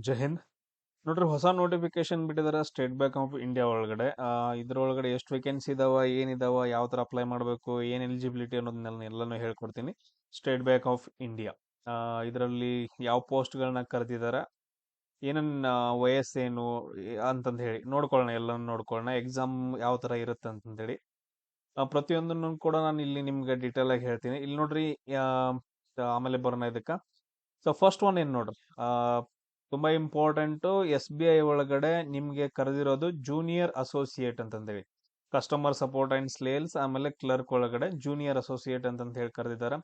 ಜೈ ಹಿಂದ್. ನೋಡ್ರಿ, ಹೊಸ ನೋಟಿಫಿಕೇಶನ್ ಬಿಟ್ಟಿದಾರ ಸ್ಟೇಟ್ ಬ್ಯಾಂಕ್ ಆಫ್ ಇಂಡಿಯಾ ಒಳಗಡೆ. ಇದ್ರೊಳಗಡೆ ಎಷ್ಟು ವೇಕೆನ್ಸಿ ಇದಾವ, ಏನಿದಾವ, ಯಾವ ತರ ಅಪ್ಲೈ ಮಾಡಬೇಕು, ಏನ್ ಎಲಿಜಿಬಿಲಿಟಿ ಅನ್ನೋದನ್ನೆಲ್ಲ ಎಲ್ಲಾನು ಹೇಳ್ಕೊಡ್ತೀನಿ. ಸ್ಟೇಟ್ ಬ್ಯಾಂಕ್ ಆಫ್ ಇಂಡಿಯಾ ಇದರಲ್ಲಿ ಯಾವ ಪೋಸ್ಟ್ಗಳನ್ನ ಕರೆದಿದಾರ, ಏನನ್ನ ವಯಸ್ಸೇನು ಅಂತಂದು ಹೇಳಿ ನೋಡ್ಕೊಳ್ಳೋಣ, ಎಲ್ಲಾನು ನೋಡ್ಕೊಳ್ಳೋಣ. ಎಕ್ಸಾಮ್ ಯಾವ ತರ ಇರುತ್ತೆ ಅಂತಂದೇಳಿ ಪ್ರತಿಯೊಂದನ್ನು ಕೂಡ ನಾನು ಇಲ್ಲಿ ನಿಮ್ಗೆ ಡೀಟೇಲ್ ಆಗಿ ಹೇಳ್ತೀನಿ. ಇಲ್ಲಿ ನೋಡ್ರಿ, ಆ, ಆಮೇಲೆ ಬರೋಣ ಇದಕ್ಕ. ಸೊ ಫಸ್ಟ್ ಒನ್ ಏನ್ ನೋಡ್ರಿ, ತುಂಬಾ ಇಂಪಾರ್ಟೆಂಟ್. SBI ಒಳಗಡೆ ನಿಮ್ಗೆ ಕರೆದಿರೋದು ಜೂನಿಯರ್ ಅಸೋಸಿಯೇಟ್ ಅಂತಂದೇಳಿ. ಕಸ್ಟಮರ್ ಸಪೋರ್ಟ್ ಅಂಡ್ ಸೇಲ್ಸ್ ಆಮೇಲೆ ಕ್ಲರ್ಕ್ ಒಳಗಡೆ ಜೂನಿಯರ್ ಅಸೋಸಿಯೇಟ್ ಅಂತಂತ ಹೇಳಿ ಕರೆದಿದ್ದಾರೆ.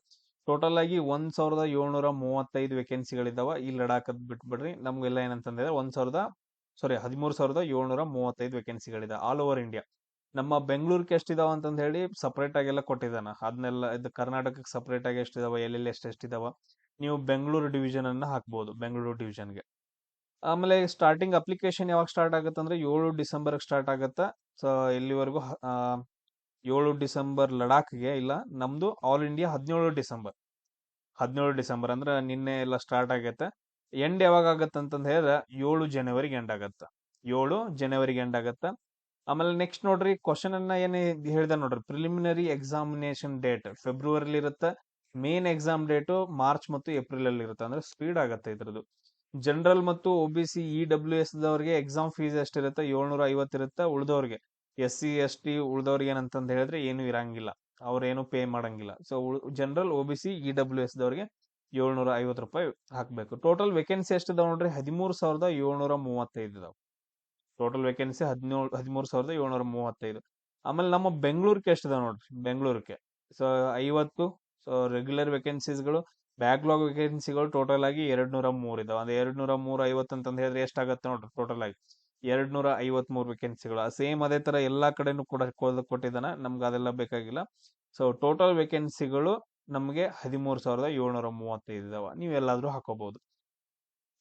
ಟೋಟಲ್ ಆಗಿ 1735 ವೇಕೆನ್ಸಿಗಳಿದಾವ. ಈ ಲಡಾಖ್ ಬಿಟ್ಬಿಡ್ರಿ, ನಮ್ಗೆಲ್ಲ ಏನಂತಂದ್ರೆ 13,735 ವೇಕೆನ್ಸಿಗಳಿದೆ ಆಲ್ ಓವರ್ ಇಂಡಿಯಾ. ನಮ್ಮ ಬೆಂಗಳೂರಿಗೆ ಎಷ್ಟಿದಾವ ಅಂತಂದ ಹೇಳಿ ಸಪರೇಟ್ ಆಗೆಲ್ಲ ಕೊಟ್ಟಿದ್ದಾನ. ಅದನ್ನೆಲ್ಲ ಇದು ಕರ್ನಾಟಕಕ್ಕೆ ಸಪರೇಟ್ ಆಗಿ ಎಷ್ಟಿದಾವ, ಎಲ್ಲೆಲ್ಲಿ ಎಷ್ಟಿದಾವ, ನೀವು ಬೆಂಗಳೂರು ಡಿವಿಷನ್ ಅನ್ನ ಹಾಕ್ಬಹುದು, ಬೆಂಗಳೂರು ಡಿವಿಷನ್ಗೆ. ಆಮೇಲೆ ಸ್ಟಾರ್ಟಿಂಗ್ ಅಪ್ಲಿಕೇಶನ್ ಯಾವಾಗ ಸ್ಟಾರ್ಟ್ ಆಗುತ್ತೆ ಅಂದ್ರೆ 7 ಡಿಸೆಂಬರ್ ಸ್ಟಾರ್ಟ್ ಆಗುತ್ತೆ. ಸೊ ಇಲ್ಲಿವರೆಗೂ 7 ಡಿಸೆಂಬರ್ ಲಡಾಖ್ಗೆ ಇಲ್ಲ, ನಮ್ದು ಆಲ್ ಇಂಡಿಯಾ 17 ಡಿಸೆಂಬರ್ ಅಂದ್ರೆ ನಿನ್ನೆ ಎಲ್ಲ ಸ್ಟಾರ್ಟ್ ಆಗತ್ತೆ. ಎಂಡ್ ಯಾವಾಗ ಆಗತ್ತೆ ಅಂತಂದ ಹೇಳಿದ್ರೆ 7 ಜನವರಿಗೆ ಎಂಡ್ ಆಗತ್ತೆ. 7 ಜನವರಿಗೆ ಎಂಡ್ ಆಗತ್ತೆ. ಆಮೇಲೆ ನೆಕ್ಸ್ಟ್ ನೋಡ್ರಿ, ಕ್ವಶನ್ ಅನ್ನ ಏನ್ ಹೇಳಿದ ನೋಡ್ರಿ, ಪ್ರಿಲಿಮಿನರಿ ಎಕ್ಸಾಮಿನೇಷನ್ ಡೇಟ್ ಫೆಬ್ರವರಿಲಿ ಇರುತ್ತೆ. ಮೇನ್ ಎಕ್ಸಾಮ್ ಡೇಟ್ ಮಾರ್ಚ್ ಮತ್ತು ಏಪ್ರಿಲ್ ಅಲ್ಲಿ ಇರುತ್ತೆ. ಅಂದ್ರೆ ಸ್ಪೀಡ್ ಆಗತ್ತೆ ಇದ್ರದ್ದು. ಜನರಲ್ ಮತ್ತು OBC EWS ದವರಿಗೆ ಎಕ್ಸಾಮ್ ಫೀಸ್ ಎಷ್ಟಿರುತ್ತೆ, 750 ಇರುತ್ತೆ. ಉಳಿದವ್ರಿಗೆ SC ST ಉಳಿದವ್ರಿಗೆ ಏನಂತಂದ ಹೇಳಿದ್ರೆ ಏನು ಇರಂಗಿಲ್ಲ, ಅವ್ರೇನು ಪೇ ಮಾಡಂಗಿಲ್ಲ. ಸೊ ಜನರಲ್ OBC EWS ದವರಿಗೆ 750 ರೂಪಾಯಿ ಹಾಕ್ಬೇಕು. ಟೋಟಲ್ ವೇಕೆನ್ಸಿ ಎಷ್ಟಿದಾವ ನೋಡ್ರಿ, 13,735 ಇದಾವ. Total vacancy 13,735. ಆಮೇಲೆ ನಮ್ಮ ಬೆಂಗಳೂರಿಗೆ ಎಷ್ಟಿದಾವ ನೋಡ್ರಿ, ಬೆಂಗಳೂರಿಗೆ ಸೊ 50. ಸೊ ರೆಗ್ಯುಲರ್ ವೇಕೆನ್ಸೀಸ್ಗಳು, ಬ್ಯಾಕ್ಲಾಗ್ ವೇಕೆನ್ಸಿಗಳು ಟೋಟಲ್ ಆಗಿ 203 ಇದಾವ. ಅಂದ್ರೆ 203 ಅಂತಂದ್ ಹೇಳಿದ್ರೆ ಎಷ್ಟಾಗತ್ತೆ ನೋಡ್ರಿ, ಟೋಟಲ್ ಆಗಿ 253 ವೇಕೆನ್ಸಿಗಳು. ಸೇಮ್ ಅದೇ ತರ ಎಲ್ಲಾ ಕಡೆನೂ ಕೂಡ ಕೊಟ್ಟಿದ್ದಾನ, ನಮ್ಗೆ ಅದೆಲ್ಲ ಬೇಕಾಗಿಲ್ಲ. ಸೊ ಟೋಟಲ್ ವೇಕೆನ್ಸಿಗಳು ನಮಗೆ 13,735 ಇದಾವ. ನೀವೆಲ್ಲಾದ್ರೂ ಹಾಕೋಬಹುದು.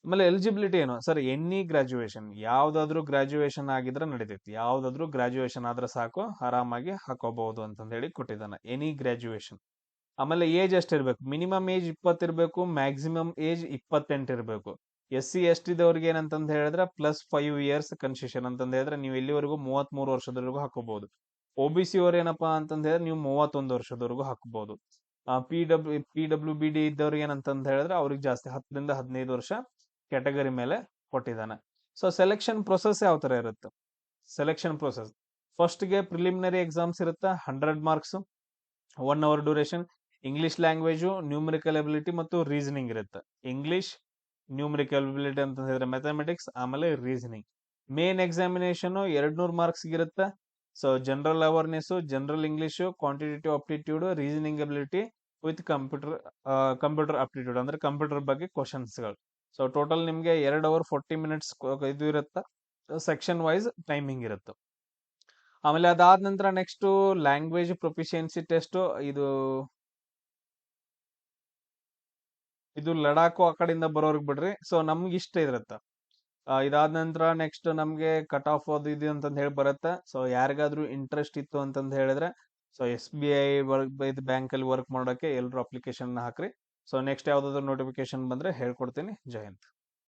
ಆಮೇಲೆ ಎಲಿಜಿಬಿಲಿಟಿ ಏನು ಸರ್, ಎನಿ ಗ್ರಾಜುಯೇಷನ್, ಯಾವ್ದಾದ್ರು ಗ್ರಾಜುಯೇಷನ್ ಆಗಿದ್ರೆ ನಡೀತೈತಿ. ಯಾವ್ದಾದ್ರು ಗ್ರಾಜುಯೇಷನ್ ಆದ್ರೆ ಸಾಕು, ಆರಾಮಾಗಿ ಹಾಕೋಬಹುದು ಅಂತಂದ ಹೇಳಿ ಕೊಟ್ಟಿದ್ದಾನೆ, ಎನಿ ಗ್ರಾಜುಯೇಷನ್. ಆಮೇಲೆ ಏಜ್ ಎಷ್ಟಿರ್ಬೇಕು, ಮಿನಿಮಮ್ ಏಜ್ 20 ಇರಬೇಕು, ಮ್ಯಾಕ್ಸಿಮಮ್ ಏಜ್ 28 ಇರಬೇಕು. SC ST ದವ್ರಿಗೆ ಏನಂತಂದ್ ಹೇಳಿದ್ರೆ +5 years ಕನ್ಸೆಷನ್ ಅಂತಂದ್ ಹೇಳಿದ್ರೆ ನೀವು ಎಲ್ಲಿವರೆಗೂ 33 ವರ್ಷದವರೆಗೂ ಹಾಕೋಬಹುದು. OBC ಅವ್ರು ಏನಪ್ಪಾ ಅಂತಂದ್ ಹೇಳಿದ್ರೆ ನೀವು 31 ವರ್ಷದವರೆಗೂ ಹಾಕಬಹುದು. PWBD ಇದ್ದವ್ರಿಗೆ ಏನಂತಂದ್ ಹೇಳಿದ್ರೆ ಅವ್ರಿಗೆ ಜಾಸ್ತಿ 10 ರಿಂದ 15 ವರ್ಷ ಕ್ಯಾಟಗರಿ ಮೇಲೆ ಕೊಟ್ಟಿದ್ದಾನೆ. ಸೊ ಸೆಲೆಕ್ಷನ್ ಪ್ರೊಸೆಸ್ ಯಾವ ತರ ಇರುತ್ತೆ, ಸೆಲೆಕ್ಷನ್ ಪ್ರೊಸೆಸ್ ಫಸ್ಟ್ಗೆ ಪ್ರಿಲಿಮಿನರಿ ಎಕ್ಸಾಮ್ಸ್ ಇರುತ್ತೆ, 100 marks, 1 hour duration. English language, numerical ability ಮತ್ತು ರೀಸನಿಂಗ್ ಇರುತ್ತೆ. ಇಂಗ್ಲಿಷ್, ನ್ಯೂಮರಿಕಲ್ ಎಬಿಲಿಟಿ ಅಂತ ಹೇಳಿದ್ರೆ ಮ್ಯಾಥಮೆಟಿಕ್ಸ್, ಆಮೇಲೆ ರೀಸನಿಂಗ್. ಮೇನ್ ಎಕ್ಸಾಮಿನೇಷನ್ 200 ಮಾರ್ಕ್ಸ್ ಇರುತ್ತೆ. So general awareness, general English, quantitative aptitude, reasoning ability with computer aptitude ಅಂದ್ರೆ computer ಬಗ್ಗೆ ಕ್ವಶನ್ಸ್ಗಳು. ಸೊ ಟೋಟಲ್ ನಿಮ್ಗೆ 2 ಅವರ್ 40 ಮಿನಿಟ್ಸ್ ಇದು ಇರುತ್ತೆ. ಸೆಕ್ಷನ್ ವೈಸ್ ಟೈಮಿಂಗ್ ಇರುತ್ತೆ. ಆಮೇಲೆ ಅದಾದ ನಂತರ ನೆಕ್ಸ್ಟ್ ಲ್ಯಾಂಗ್ವೇಜ್ ಪ್ರೊಫಿಷಿಯನ್ಸಿ ಟೆಸ್ಟ್. ಇದು ಲಡಾಖ್ ಆ ಕಡೆಯಿಂದ ಬರೋರ್ಗ್ ಬಿಡ್ರಿ. ಸೊ ನಮ್ಗೆ ಇಷ್ಟ ಇರತ್ತ. ಇದಾದ ನಂತರ ನೆಕ್ಸ್ಟ್ ನಮ್ಗೆ ಕಟ್ ಆಫ್ ಅದು ಇದು ಅಂತಂದ್ ಹೇಳಿ ಬರುತ್ತೆ. ಸೊ ಯಾರಿಗಾದ್ರೂ ಇಂಟ್ರೆಸ್ಟ್ ಇತ್ತು ಅಂತಂದ್ ಹೇಳಿದ್ರೆ, ಸೊ SBI ಬ್ಯಾಂಕ್ ಅಲ್ಲಿ ವರ್ಕ್ ಮಾಡೋಕೆ ಎಲ್ರು ಅಪ್ಲಿಕೇಶನ್ ಹಾಕ್ರಿ. ಸೊ ನೆಕ್ಸ್ಟ್ ಯಾವ್ದಾದ್ರು ನೋಟಿಫಿಕೇಶನ್ ಬಂದ್ರೆ ಹೇಳ್ಕೊಡ್ತೀನಿ. ಜೈ ಹಿಂದ್.